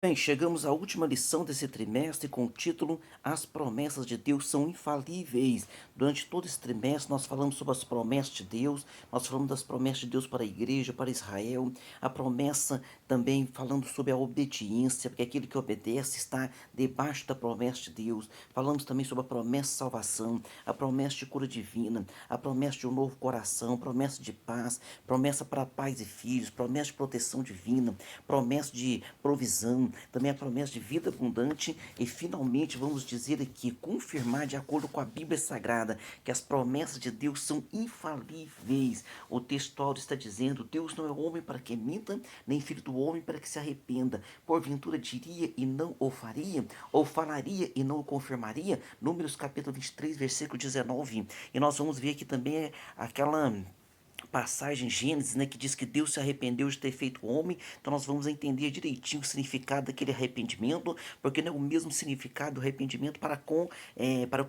Bem, chegamos à última lição desse trimestre com o título As promessas de Deus são infalíveis. Durante todo esse trimestre nós falamos sobre as promessas de Deus, nós falamos das promessas de Deus para a igreja, para Israel, a promessa também falando sobre a obediência, porque aquele que obedece está debaixo da promessa de Deus. Falamos também sobre a promessa de salvação, a promessa de cura divina, a promessa de um novo coração, promessa de paz, promessa para pais e filhos, promessa de proteção divina, promessa de provisão, também a promessa de vida abundante e finalmente vamos dizer aqui, confirmar de acordo com a Bíblia Sagrada, que as promessas de Deus são infalíveis. O texto áureo está dizendo, Deus não é homem para que minta, nem filho do homem para que se arrependa. Porventura diria e não o faria, ou falaria e não o confirmaria. Números capítulo 23, versículo 19. E nós vamos ver aqui também aquela passagem em Gênesis, né, que diz que Deus se arrependeu de ter feito o homem. Então nós vamos entender direitinho o significado daquele arrependimento, porque não é o mesmo significado do arrependimento para com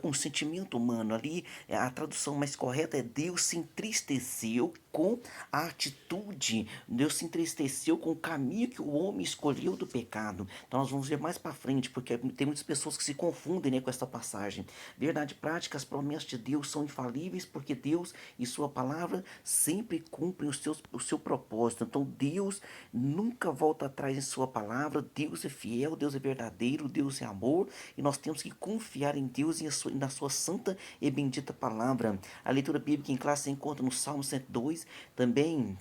o sentimento humano. Ali a tradução mais correta é Deus se entristeceu com a atitude, Deus se entristeceu com o caminho que o homem escolheu do pecado. Então nós vamos ver mais para frente, porque tem muitas pessoas que se confundem, né, com essa passagem. Verdade prática, as promessas de Deus são infalíveis, porque Deus e sua palavra sempre cumprem o seu propósito. Então Deus nunca volta atrás em sua palavra. Deus é fiel, Deus é verdadeiro, Deus é amor, e nós temos que confiar em Deus e na sua santa e bendita palavra. A leitura bíblica em classe se encontra no Salmo 102, também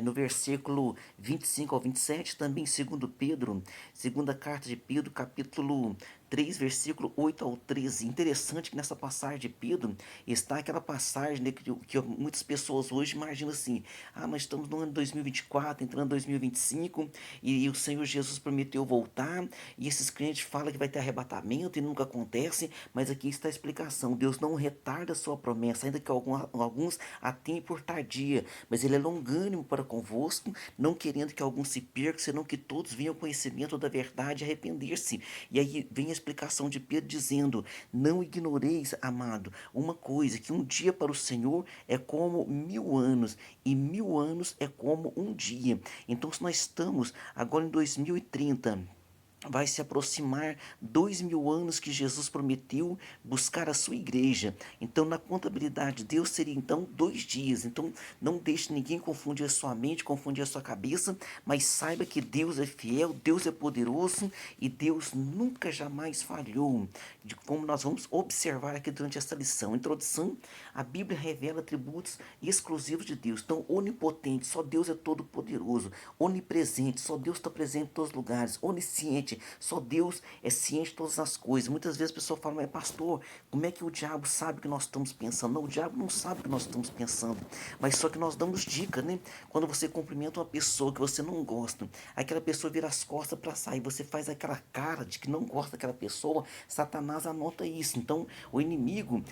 no versículo 25 ao 27, também segundo Pedro, segunda carta de Pedro, capítulo 3, versículo 8 ao 13. Interessante que nessa passagem de Pedro está aquela passagem, né, que muitas pessoas hoje imaginam assim, mas estamos no ano 2024, entrando em 2025, e o Senhor Jesus prometeu voltar, e esses crentes falam que vai ter arrebatamento e nunca acontece, mas aqui está a explicação, Deus não retarda a sua promessa, ainda que alguns a tenham por tardia, mas Ele é longânimo para convosco, não querendo que alguns se percam, senão que todos venham ao conhecimento da verdade e arrepender-se. E aí vem a explicação de Pedro dizendo, não ignoreis, amado, uma coisa, que um dia para o Senhor é como 1000 anos, e 1000 anos é como um dia. Então se nós estamos agora em 2030, vai se aproximar 2000 anos que Jesus prometeu buscar a sua igreja. Então, na contabilidade de Deus seria então 2 dias. Então, não deixe ninguém confundir a sua mente, confundir a sua cabeça, mas saiba que Deus é fiel, Deus é poderoso e Deus nunca jamais falhou. De como nós vamos observar aqui durante esta lição. Introdução: a Bíblia revela atributos exclusivos de Deus. Então, onipotente, só Deus é todo poderoso. Onipresente, só Deus está presente em todos os lugares. Onisciente, só Deus é ciente de todas as coisas. Muitas vezes a pessoa fala, mas pastor, como é que o diabo sabe o que nós estamos pensando? Não, o diabo não sabe o que nós estamos pensando, mas só que nós damos dica, né? Quando você cumprimenta uma pessoa que você não gosta, aquela pessoa vira as costas para sair, você faz aquela cara de que não gosta daquela pessoa, Satanás anota isso. Então o inimigo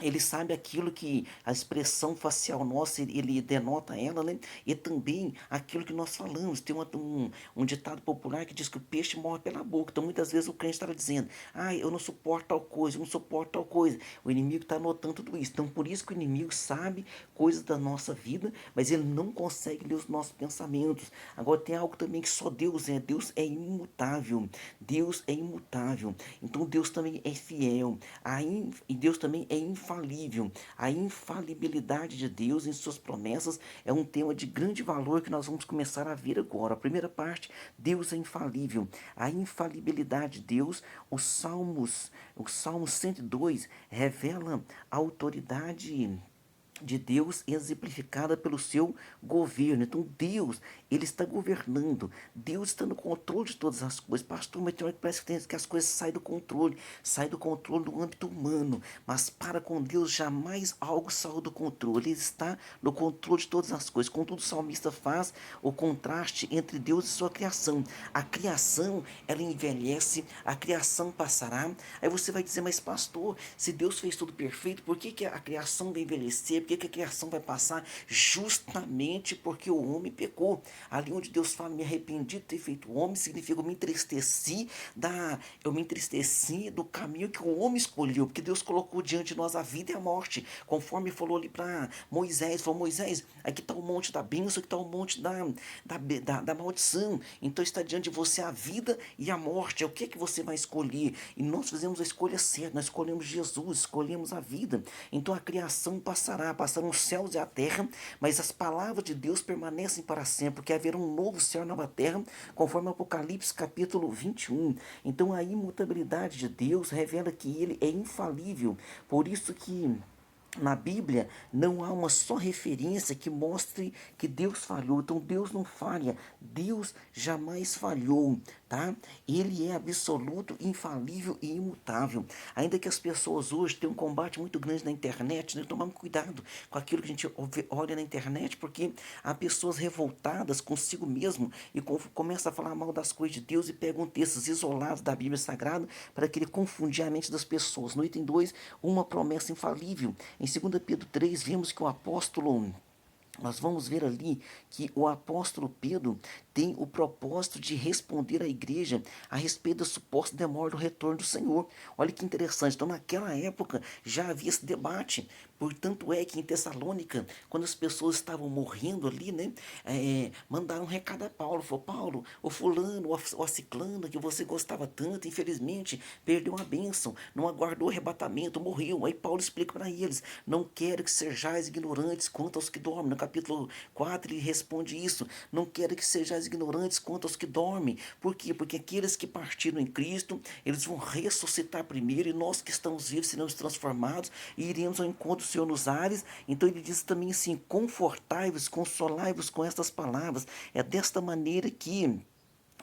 ele sabe aquilo que a expressão facial nossa, ele denota ela, né? E também aquilo que nós falamos. Tem um ditado popular que diz que o peixe morre pela boca. Então muitas vezes o crente está dizendo, eu não suporto tal coisa, eu não suporto tal coisa. O inimigo está anotando tudo isso. Então por isso que o inimigo sabe coisas da nossa vida, mas ele não consegue ler os nossos pensamentos. Agora tem algo também que só Deus é. Deus é imutável. Deus é imutável. Então Deus também é fiel. E Deus também é infalível. A infalibilidade de Deus em suas promessas é um tema de grande valor que nós vamos começar a ver agora. A primeira parte, Deus é infalível. A infalibilidade de Deus, o Salmo 102 revela a autoridade de Deus exemplificada pelo seu governo. Então Deus, ele está governando. Deus está no controle de todas as coisas. Pastor, mas tem hora que parece que as coisas saem do controle do âmbito humano. Mas para com Deus jamais algo sai do controle. Ele está no controle de todas as coisas. Contudo, o salmista faz o contraste entre Deus e sua criação. A criação, ela envelhece, a criação passará. Aí você vai dizer, mas pastor, se Deus fez tudo perfeito, por que a criação vai envelhecer? Por que a criação vai passar? Justamente porque o homem pecou. Ali onde Deus fala, me arrependi de ter feito o homem, significa eu me entristeci do caminho que o homem escolheu, porque Deus colocou diante de nós a vida e a morte, conforme falou ali para Moisés, falou, Moisés, aqui está o monte da bênção, aqui está o monte da maldição. Então está diante de você a vida e a morte. É o que é que você vai escolher? E nós fizemos a escolha certa, nós escolhemos Jesus, escolhemos a vida. Então a criação passarão os céus e a terra, mas as palavras de Deus permanecem para sempre, porque haverá um novo céu e nova terra, conforme Apocalipse capítulo 21. Então a imutabilidade de Deus revela que ele é infalível. Por isso que na Bíblia não há uma só referência que mostre que Deus falhou. Então Deus não falha, Deus jamais falhou, tá? Ele é absoluto, infalível e imutável. Ainda que as pessoas hoje tenham um combate muito grande na internet, né? Tomar cuidado com aquilo que a gente olha na internet, porque há pessoas revoltadas consigo mesmo e começam a falar mal das coisas de Deus e pegam textos isolados da Bíblia Sagrada para querer confundir a mente das pessoas. No item 2, uma promessa infalível. Em 2 Pedro 3, vemos que o apóstolo, nós vamos ver ali que o apóstolo Pedro tem o propósito de responder à igreja a respeito da suposta demora do retorno do Senhor. Olha que interessante. Então, naquela época, já havia esse debate. Portanto, é que em Tessalônica, quando as pessoas estavam morrendo ali, né, mandaram um recado a Paulo. Falou, Paulo, o fulano, o a ciclano, que você gostava tanto, infelizmente, perdeu a bênção, não aguardou o arrebatamento, morreu. Aí Paulo explica para eles, não quero que sejais ignorantes quanto aos que dormem. No capítulo 4 ele responde isso, não quero que sejais ignorantes quanto aos que dormem. Por quê? Porque aqueles que partiram em Cristo, eles vão ressuscitar primeiro, e nós que estamos vivos seremos transformados e iremos ao encontro do Senhor nos ares. Então ele diz também assim, confortai-vos, consolai-vos com estas palavras. É desta maneira que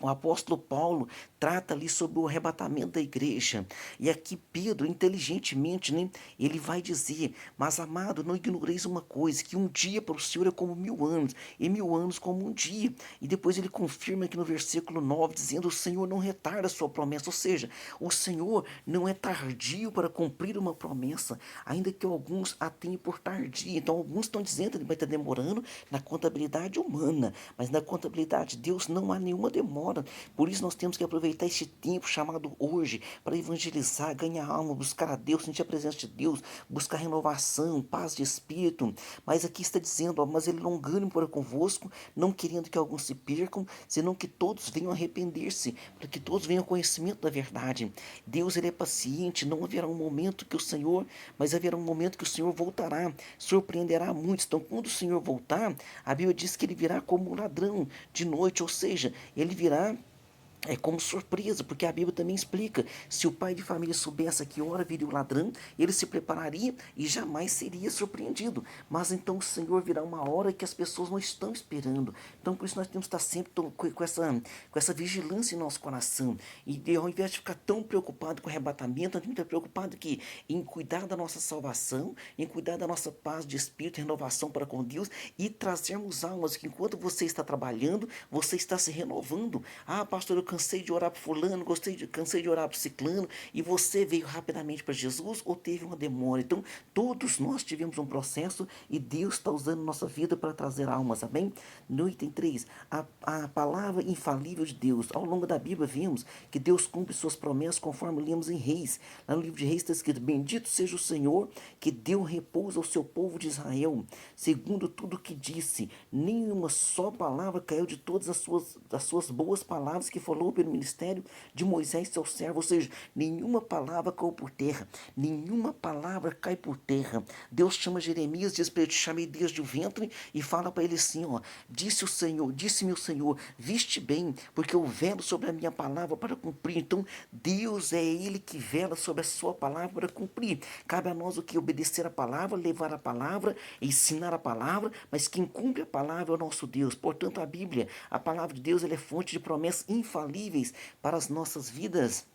o apóstolo Paulo trata ali sobre o arrebatamento da igreja. E aqui Pedro, inteligentemente, né, ele vai dizer, mas amado, não ignoreis uma coisa, que um dia para o Senhor é como 1000 anos, e 1000 anos como um dia. E depois ele confirma aqui no versículo 9, dizendo, o Senhor não retarda a sua promessa, ou seja, o Senhor não é tardio para cumprir uma promessa, ainda que alguns a tenham por tardia. Então alguns estão dizendo que ele vai estar demorando na contabilidade humana, mas na contabilidade de Deus não há nenhuma demora. Por isso nós temos que aproveitar este tempo chamado hoje para evangelizar, ganhar alma, buscar a Deus, sentir a presença de Deus, buscar renovação, paz de espírito. Mas aqui está dizendo, ó, mas ele é longânimo para convosco, não querendo que alguns se percam, senão que todos venham arrepender-se, para que todos venham ao conhecimento da verdade. Deus, ele é paciente, não haverá um momento que o Senhor, mas haverá um momento que o Senhor voltará, surpreenderá muitos. Então quando o Senhor voltar, a Bíblia diz que ele virá como um ladrão de noite, ou seja, ele virá como surpresa, porque a Bíblia também explica, se o pai de família soubesse a que hora viria o ladrão, ele se prepararia e jamais seria surpreendido. Mas então o Senhor virá uma hora que as pessoas não estão esperando. Então por isso nós temos que estar sempre com essa vigilância em nosso coração. E ao invés de ficar tão preocupado com o arrebatamento, nós temos que estar preocupado em cuidar da nossa salvação, em cuidar da nossa paz de espírito, renovação para com Deus e trazermos almas que enquanto você está trabalhando, você está se renovando. Ah, pastor, eu cansei de orar para fulano, cansei de orar para ciclano, e você veio rapidamente para Jesus ou teve uma demora? Então, todos nós tivemos um processo e Deus está usando nossa vida para trazer almas, amém? No item 3, a palavra infalível de Deus. Ao longo da Bíblia vimos que Deus cumpre suas promessas conforme lemos em Reis. Lá no livro de Reis está escrito, bendito seja o Senhor que deu repouso ao seu povo de Israel, segundo tudo o que disse, nenhuma só palavra caiu de todas as suas boas palavras que falou pelo ministério de Moisés, seu servo. Ou seja, nenhuma palavra caiu por terra, nenhuma palavra cai por terra. Deus chama Jeremias, diz para ele, te chamei desde o ventre, e fala para ele assim, ó, disse-me o Senhor, viste bem, porque eu velo sobre a minha palavra para cumprir. Então, Deus é ele que vela sobre a sua palavra para cumprir. Cabe a nós o que? Obedecer a palavra, levar a palavra, ensinar a palavra, mas quem cumpre a palavra é o nosso Deus. Portanto, a Bíblia, a palavra de Deus, ela é fonte de promessas infalíveis para as nossas vidas.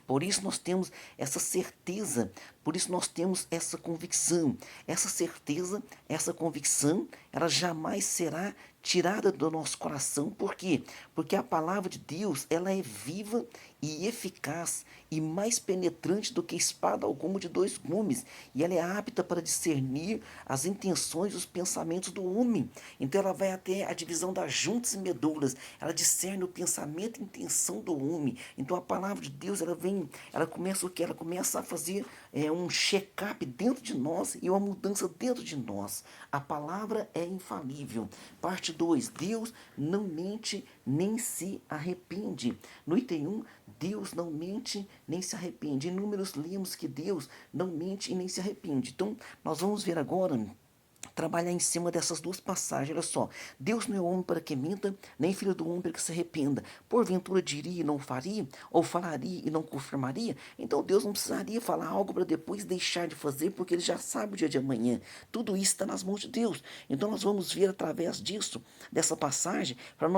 Por isso nós temos essa certeza, por isso nós temos essa convicção. Essa certeza, essa convicção, ela jamais será tirada do nosso coração. Por quê? Porque a palavra de Deus, ela é viva e eficaz e mais penetrante do que espada alguma de dois gumes, e ela é apta para discernir as intenções e os pensamentos do homem. Então ela vai até a divisão das juntas e medulas, ela discerne o pensamento e intenção do homem. Então a palavra de Deus, ela vem, ela começa o que? Ela começa a fazer um check-up dentro de nós e uma mudança dentro de nós. A palavra é infalível. Parte 2: Deus não mente nem se arrepende. No item 1, Deus não mente nem se arrepende. Em Números lemos que Deus não mente e nem se arrepende. Então, nós vamos ver agora, trabalhar em cima dessas duas passagens. Olha só: Deus não é homem para que minta, nem filho do homem para que se arrependa. Porventura diria e não faria, ou falaria e não confirmaria? Então Deus não precisaria falar algo para depois deixar de fazer, porque ele já sabe o dia de amanhã. Tudo isso está nas mãos de Deus. Então nós vamos ver através disso, dessa passagem, para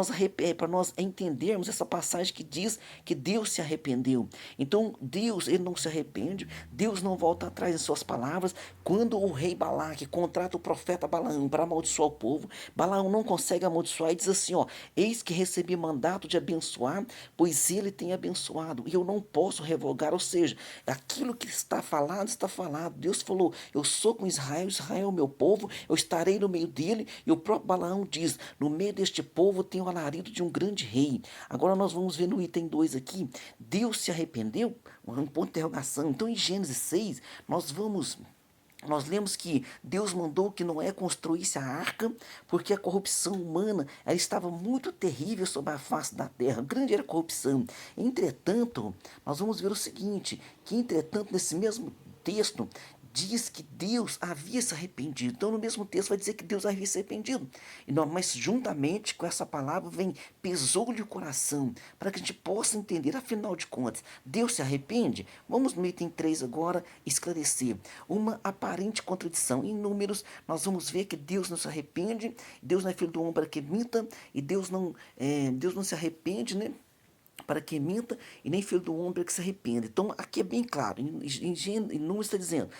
nós entendermos essa passagem que diz que Deus se arrependeu. Então Deus, ele não se arrepende, Deus não volta atrás em suas palavras. Quando o rei Balaque contrata o profeta Balaão para amaldiçoar o povo, Balaão não consegue amaldiçoar e diz assim: ó, eis que recebi mandato de abençoar, pois ele tem abençoado, e eu não posso revogar. Ou seja, aquilo que está falado, está falado. Deus falou: eu sou com Israel, Israel é o meu povo, eu estarei no meio dele. E o próprio Balaão diz: no meio deste povo tem o alarido de um grande rei. Agora nós vamos ver no item 2 aqui: Deus se arrependeu? Um ponto de interrogação. Então em Gênesis 6, nós lemos que Deus mandou que Noé construísse a arca, porque a corrupção humana, ela estava muito terrível sobre a face da terra. Grande era a corrupção. Entretanto, nós vamos ver o seguinte, que entretanto, nesse mesmo texto, diz que Deus havia se arrependido. Então, no mesmo texto vai dizer que Deus havia se arrependido. E não, mas juntamente com essa palavra vem pesou-lhe o coração, para que a gente possa entender, afinal de contas, Deus se arrepende? Vamos no item 3 agora esclarecer uma aparente contradição. Em Números, nós vamos ver que Deus não se arrepende, Deus não é filho do homem para que minta, e Deus não se arrepende, né? Para que minta, e nem filho do homem para que se arrependa. Então, aqui é bem claro, em Números está dizendo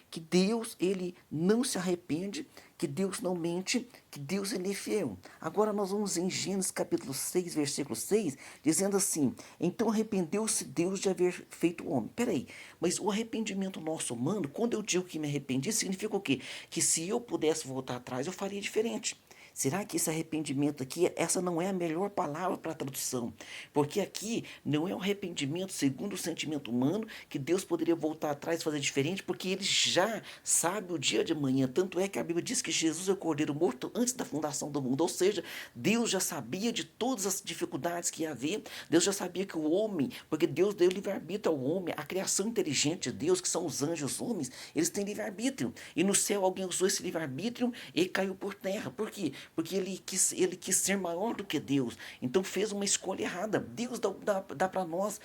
que Deus, ele não se arrepende, que Deus não mente, que Deus ele é fiel. Agora nós vamos em Gênesis capítulo 6, versículo 6, dizendo assim: então arrependeu-se Deus de haver feito o homem. Peraí, mas o arrependimento nosso humano, quando eu digo que me arrependi, significa o quê? Que se eu pudesse voltar atrás, eu faria diferente. Será que esse arrependimento aqui, essa não é a melhor palavra para a tradução? Porque aqui não é um arrependimento segundo o sentimento humano, que Deus poderia voltar atrás e fazer diferente, porque ele já sabe o dia de amanhã. Tanto é que a Bíblia diz que Jesus é o Cordeiro morto antes da fundação do mundo. Ou seja, Deus já sabia de todas as dificuldades que ia haver. Deus já sabia que o homem, porque Deus deu livre-arbítrio ao homem, a criação inteligente de Deus, que são os anjos, os homens, eles têm livre-arbítrio. E no céu alguém usou esse livre-arbítrio e caiu por terra. Por quê? Porque ele quis ser maior do que Deus. Então fez uma escolha errada. Deus dá para nós,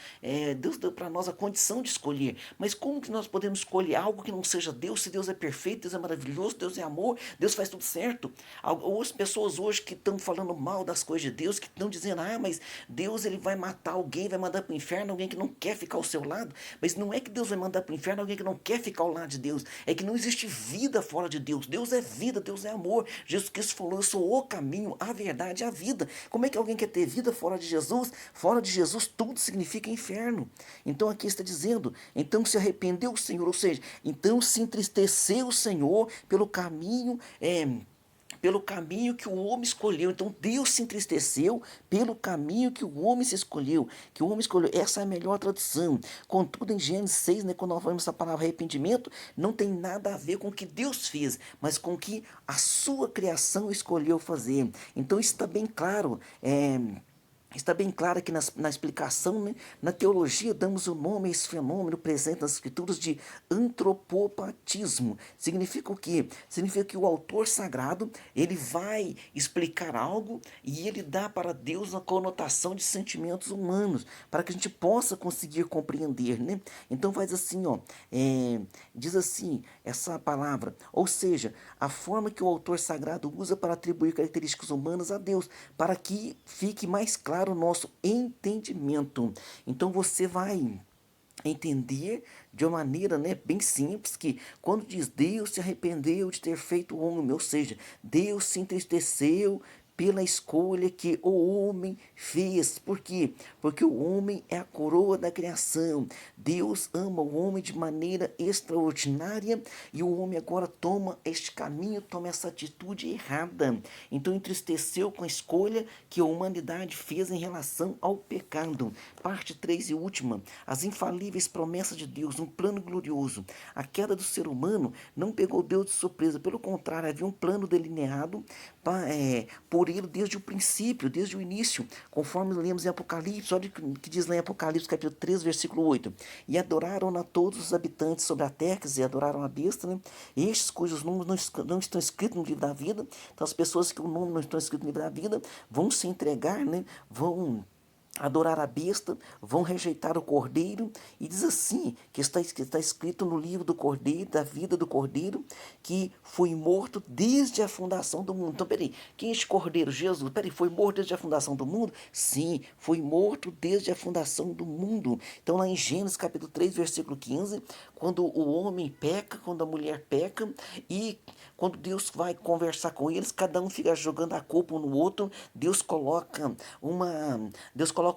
Deus deu para nós a condição de escolher. Mas como que nós podemos escolher algo que não seja Deus, se Deus é perfeito, Deus é maravilhoso, Deus é amor, Deus faz tudo certo? Ou as pessoas hoje que estão falando mal das coisas de Deus, que estão dizendo: ah, mas Deus ele vai matar alguém, vai mandar para o inferno alguém que não quer ficar ao seu lado. Mas não é que Deus vai mandar para o inferno alguém que não quer ficar ao lado de Deus. É que não existe vida fora de Deus. Deus é vida, Deus é amor. Jesus Cristo falou: eu sou o caminho, a verdade e a vida. Como é que alguém quer ter vida fora de Jesus? Fora de Jesus tudo significa inferno. Então aqui está dizendo: então se arrependeu o Senhor, ou seja, então se entristeceu o Senhor pelo caminho que o homem escolheu. Então Deus se entristeceu pelo caminho que o homem se escolheu, que o homem escolheu. Essa é a melhor tradução. Contudo, em Gênesis 6, né, quando nós falamos essa palavra arrependimento, não tem nada a ver com o que Deus fez, mas com o que a sua criação escolheu fazer. Então isso está bem claro. Está bem claro aqui na explicação, né? Na teologia damos o nome a esse fenômeno presente nas escrituras de antropopatismo. Significa o quê? Significa que o autor sagrado, ele vai explicar algo e ele dá para Deus a conotação de sentimentos humanos, para que a gente possa conseguir compreender, né? Então faz assim, ó, diz assim, essa palavra, ou seja, a forma que o autor sagrado usa para atribuir características humanas a Deus, para que fique mais claro o nosso entendimento. Então você vai entender de uma maneira, né, bem simples, que quando diz Deus se arrependeu de ter feito o homem, ou seja, Deus se entristeceu pela escolha que o homem fez. Por quê? Porque o homem é a coroa da criação. Deus ama o homem de maneira extraordinária e o homem agora toma este caminho, toma essa atitude errada. Então entristeceu com a escolha que a humanidade fez em relação ao pecado. Parte 3 e última, as infalíveis promessas de Deus, um plano glorioso. A queda do ser humano não pegou Deus de surpresa, pelo contrário, havia um plano delineado por ele desde o princípio, desde o início, conforme lemos em Apocalipse. Olha o que diz lá em Apocalipse, capítulo 3, versículo 8. E adoraram a todos os habitantes sobre a terra, quer dizer, adoraram a besta, né? Estes cujos nomes não estão escritos no livro da vida. Então as pessoas que o nome não estão escrito no livro da vida vão se entregar, né? Vão adorar a besta, vão rejeitar o cordeiro, e diz assim, que está escrito no livro do cordeiro, da vida do cordeiro, que foi morto desde a fundação do mundo. Então, peraí, quem é este cordeiro? Jesus, peraí, foi morto desde a fundação do mundo? Sim, foi morto desde a fundação do mundo. Então, lá em Gênesis capítulo 3, versículo 15, quando o homem peca, quando a mulher peca, e quando Deus vai conversar com eles, cada um fica jogando a culpa um no outro, Deus coloca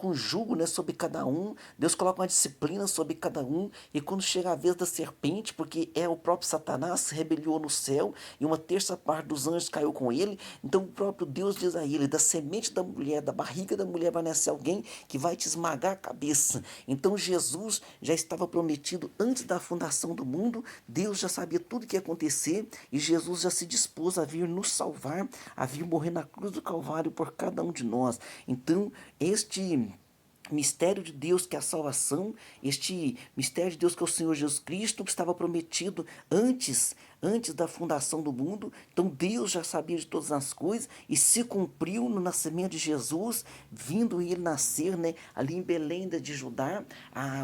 um jugo, né, sobre cada um, Deus coloca uma disciplina sobre cada um, e quando chega a vez da serpente, porque é o próprio Satanás se rebeliou no céu, e uma terça parte dos anjos caiu com ele, então o próprio Deus diz a ele, da semente da mulher, da barriga da mulher vai nascer alguém que vai te esmagar a cabeça. Então Jesus já estava prometido antes da fundação do mundo, Deus já sabia tudo o que ia acontecer, e Jesus já se dispôs a vir nos salvar, a vir morrer na cruz do Calvário por cada um de nós. Então, este mistério de Deus que é a salvação, este mistério de Deus que é o Senhor Jesus Cristo, que estava prometido antes da fundação do mundo. Então Deus já sabia de todas as coisas e se cumpriu no nascimento de Jesus, vindo ele nascer, né, ali em Belém de Judá.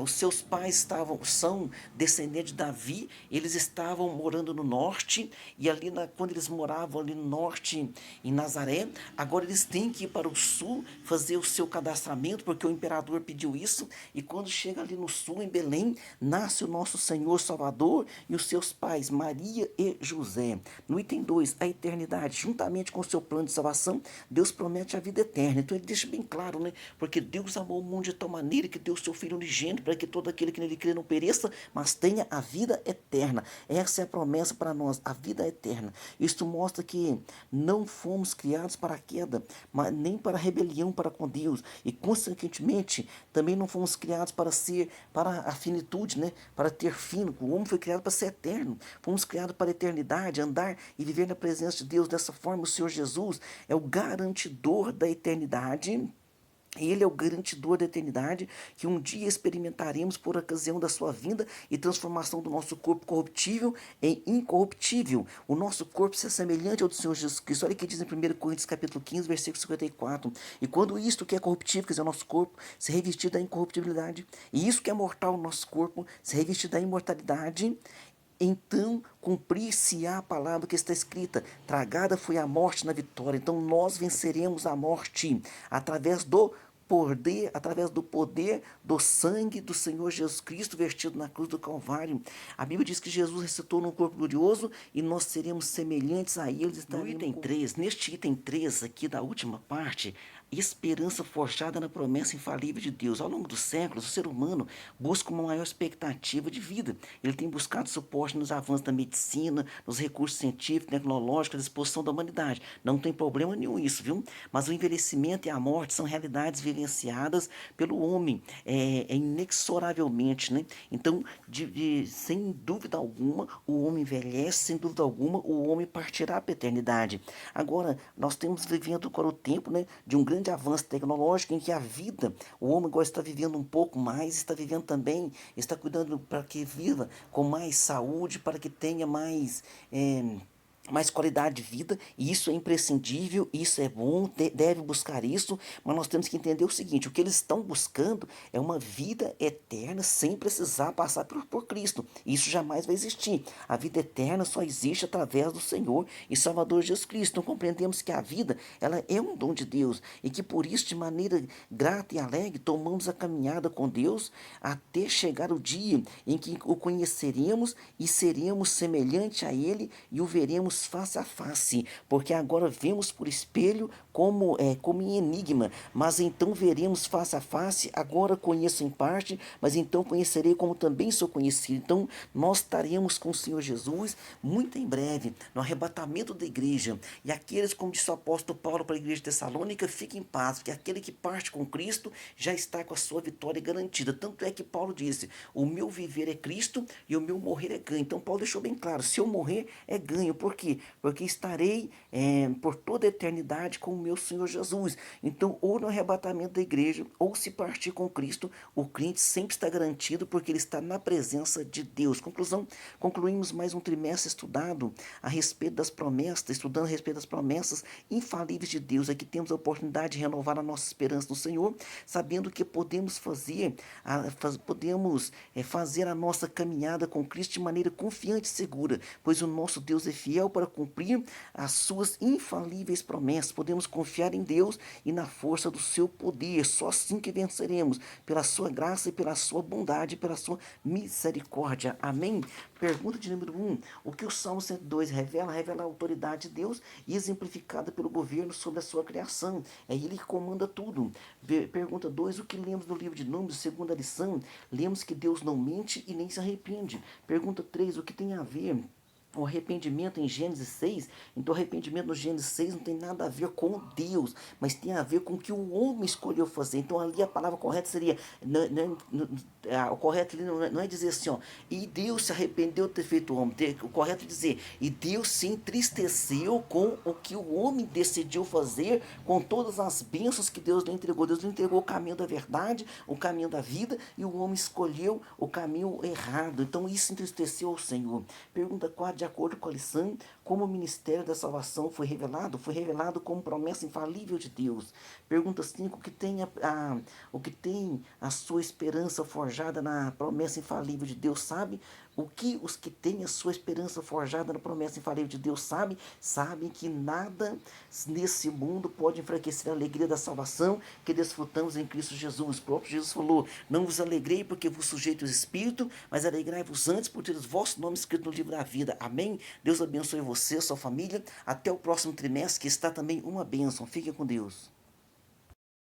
Os seus pais são descendentes de Davi, eles estavam morando no norte, e ali quando eles moravam ali no norte, em Nazaré, agora eles têm que ir para o sul fazer o seu cadastramento, porque o imperador pediu isso, e quando chega ali no sul, em Belém, nasce o nosso Senhor Salvador e os seus pais, Maria e José. No item 2, a eternidade, juntamente com o seu plano de salvação, Deus promete a vida eterna. Então ele deixa bem claro, né? Porque Deus amou o mundo de tal maneira que deu o seu Filho unigênito para que todo aquele que nele crê não pereça, mas tenha a vida eterna. Essa é a promessa para nós, a vida eterna. Isto mostra que não fomos criados para a queda, mas nem para a rebelião para com Deus. E, consequentemente, também não fomos criados para a finitude, né? Para ter fim. O homem foi criado para ser eterno. Fomos criados para a eternidade, andar e viver na presença de Deus. Dessa forma, o Senhor Jesus é o garantidor da eternidade. Ele é o garantidor da eternidade que um dia experimentaremos por ocasião da sua vinda e transformação do nosso corpo corruptível em incorruptível. O nosso corpo se semelhante ao do Senhor Jesus Cristo. Olha o que diz em 1 Coríntios capítulo 15, versículo 54. E quando isto que é corruptível, quer dizer, o nosso corpo, se revestir da incorruptibilidade, e isso que é mortal, o nosso corpo, se revestir da imortalidade, então cumprir-se-á a palavra que está escrita: tragada foi a morte na vitória. Então nós venceremos a morte através do poder do sangue do Senhor Jesus Cristo vertido na cruz do Calvário. A Bíblia diz que Jesus ressuscitou num corpo glorioso e nós seremos semelhantes a ele. No item 3, neste item 3 aqui da última parte, esperança forjada na promessa infalível de Deus. Ao longo dos séculos, o ser humano busca uma maior expectativa de vida. Ele tem buscado suporte nos avanços da medicina, nos recursos científicos, tecnológicos, à disposição da humanidade. Não tem problema nenhum isso, viu? Mas o envelhecimento e a morte são realidades vivenciadas pelo homem, inexoravelmente, né? Então, sem dúvida alguma, o homem envelhece, sem dúvida alguma, o homem partirá para a eternidade. Agora, nós temos vivendo agora o tempo, né, de um grande avanço tecnológico em que a vida, o homem agora está vivendo um pouco mais, está vivendo também, está cuidando para que viva com mais saúde, para que tenha mais mais qualidade de vida, e isso é imprescindível, isso é bom, deve buscar isso, mas nós temos que entender o seguinte: o que eles estão buscando é uma vida eterna sem precisar passar por Cristo. Isso jamais vai existir. A vida eterna só existe através do Senhor e Salvador Jesus Cristo. Então compreendemos que a vida, ela é um dom de Deus, e que por isso, de maneira grata e alegre, tomamos a caminhada com Deus até chegar o dia em que o conheceremos e seremos semelhante a Ele e o veremos face a face, porque agora vemos por espelho como em enigma, mas então veremos face a face. Agora conheço em parte, mas então conhecerei como também sou conhecido. Então nós estaremos com o Senhor Jesus muito em breve, no arrebatamento da igreja. E aqueles, como disse o apóstolo Paulo para a igreja de Tessalônica, fiquem em paz, porque aquele que parte com Cristo já está com a sua vitória garantida. Tanto é que Paulo disse: o meu viver é Cristo e o meu morrer é ganho. Então Paulo deixou bem claro: se eu morrer é ganho. Por quê? Porque estarei por toda a eternidade com o meu Senhor Jesus. Então, ou no arrebatamento da igreja, ou se partir com Cristo, o crente sempre está garantido, porque ele está na presença de Deus. Conclusão: concluímos mais um trimestre estudado a respeito das promessas, estudando a respeito das promessas infalíveis de Deus. Aqui temos a oportunidade de renovar a nossa esperança no Senhor, sabendo que podemos fazer a nossa caminhada com Cristo de maneira confiante e segura, pois o nosso Deus é fiel para cumprir as suas infalíveis promessas. Podemos confiar em Deus e na força do seu poder. Só assim que venceremos, pela sua graça e pela sua bondade, pela sua misericórdia. Amém? Pergunta de número 1. O que o Salmo 102 revela? Revela a autoridade de Deus, exemplificada pelo governo sobre a sua criação. É Ele que comanda tudo. Pergunta 2. O que lemos no livro de Números, segunda lição? Lemos que Deus não mente e nem se arrepende. Pergunta 3. O que tem a ver o arrependimento em Gênesis 6? Então o arrependimento no Gênesis 6 não tem nada a ver com Deus, mas tem a ver com o que o homem escolheu fazer. Então ali a palavra correta seria, o correto ali não é dizer assim, ó, e Deus se arrependeu de ter feito o homem. O correto é dizer, e Deus se entristeceu com o que o homem decidiu fazer, com todas as bênçãos que Deus lhe entregou. Deus lhe entregou o caminho da verdade, o caminho da vida, e o homem escolheu o caminho errado. Então isso entristeceu o Senhor. Pergunta 4. De acordo com a lição, como o ministério da salvação foi revelado? Foi revelado como promessa infalível de Deus. Pergunta 5. O que tem a sua esperança forjada na promessa infalível de Deus sabe? O que os que têm a sua esperança forjada na promessa infalível de Deus sabem que nada nesse mundo pode enfraquecer a alegria da salvação que desfrutamos em Cristo Jesus. O próprio Jesus falou: não vos alegrei porque vos sujeito o Espírito, mas alegrai-vos antes por ter os vossos nomes escritos no livro da vida. Amém? Deus abençoe você, sua família. Até o próximo trimestre, que está também uma bênção. Fique com Deus.